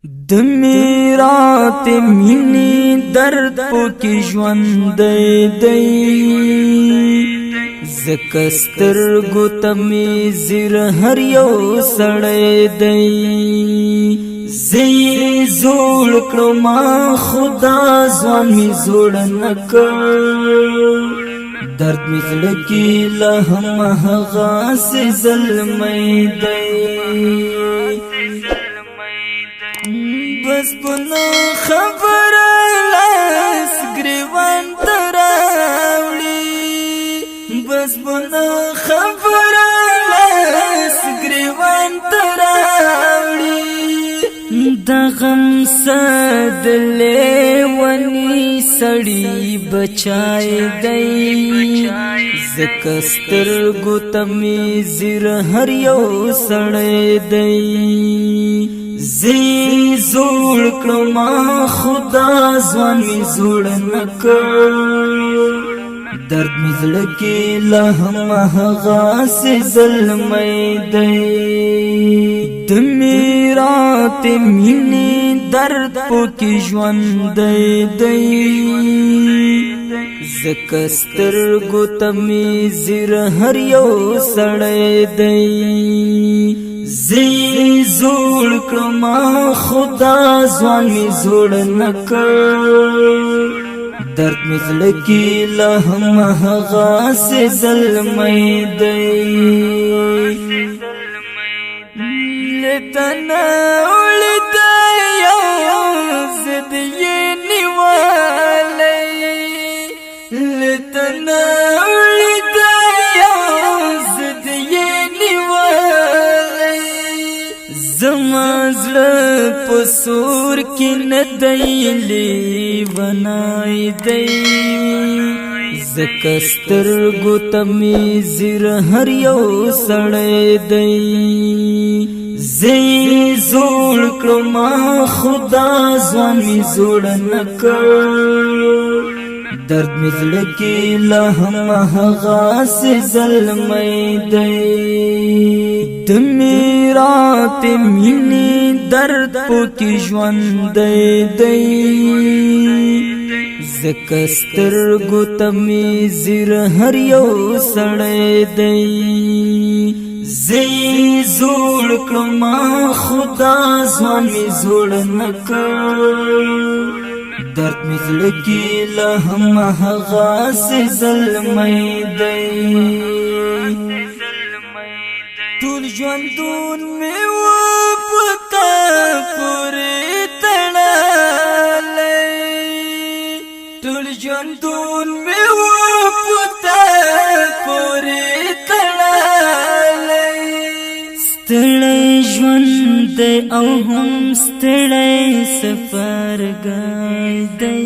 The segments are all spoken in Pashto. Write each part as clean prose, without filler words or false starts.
د میرات مینی درد پوکی ژوند دی زکستر گوتمی زیر هر یو سړی دی زی زوړ کړو ما خدا ځوان می زوړ نکړ درد می زړه کې له هم هغه سه ظلمي دی بس پنو خبر لاس گریوان تراولی بس پنو خبر لاس گریوان تراولی دا غم ساد لیوانی سڑی بچائی دی زکستر گوتمی زیر ہر یو سڑی دی زی زوړ کړو ما خدا ځوان می زوړ نکړ درد می زړه کې له هم هغه سه ظلمي دی د میرات مینې درد پوکي ژوند دی زکستر ګوتمی زیر هر یو سړی دی زی زوړ کړو ما خدا ځوان می زوړ نکړ درد می زړه کې له هم هغه سه ظلمي دی لتنا ولد یو زد یې نیوالی لتنا ولد یو زد یې نیوالی زمازړه پسور کې ندایلی بنای دی زکستر گوتمی زیر هر یو سړی دی زی زوړ کړو ما خدا ځوان می زوړ نکړ درد می زړه کې له هم هغه سه ظلمي دی د میرات مینی درد پوکی ژوند دی زکستر گوتمی زیر هر یو سړی دی زی زوړ کړو ما خدا ځوان می زوړ نکړ درد می زړه کې له هم هغه سه ظلمي دی ټول ژوندون می و پتا پورې تړلې ټول ژوندون می و پتا پورې تړلې ستړی ژوند او هم ستړی سفر ګای دی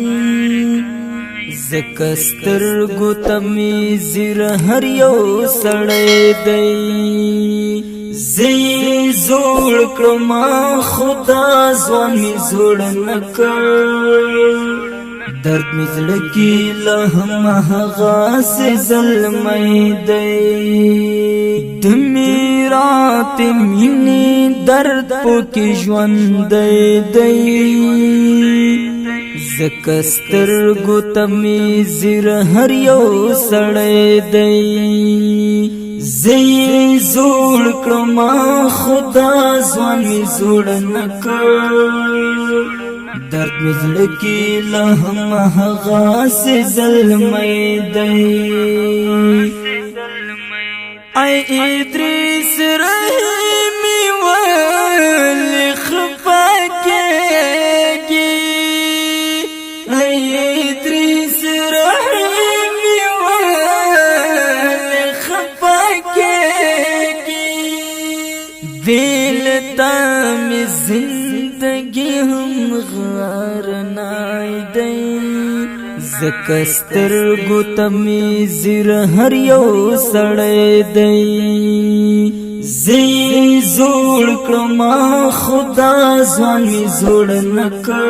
زکستر گوتمی زیر هر یو سړی دی زی زوړ کړو ما خدا ځوان می زوړ نکړ درد می زړه کې له هم هغه سه ظلمي دی د میرات مینې درد پوکي ژوند دی زکستر گوتمی زیر هر یو سړی دی زی زوړ کړو ما خدا ځوان می زوړ نکړ درد می زړه کې له هم هغه سه ظلمي دی ای ادریس رحیمی ولی خفا کېږي ای ادریس رحیمی ولی خفا کېږي بیلتا می زندگی هم غار نای دی زکستر گوتمی زیر هر یو سړی دی زی زوړ کړو ما خدا ځوان می زوړ نکړ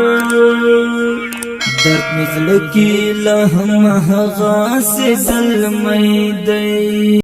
درد می زړه کې له هم هغه سه ظلمي دی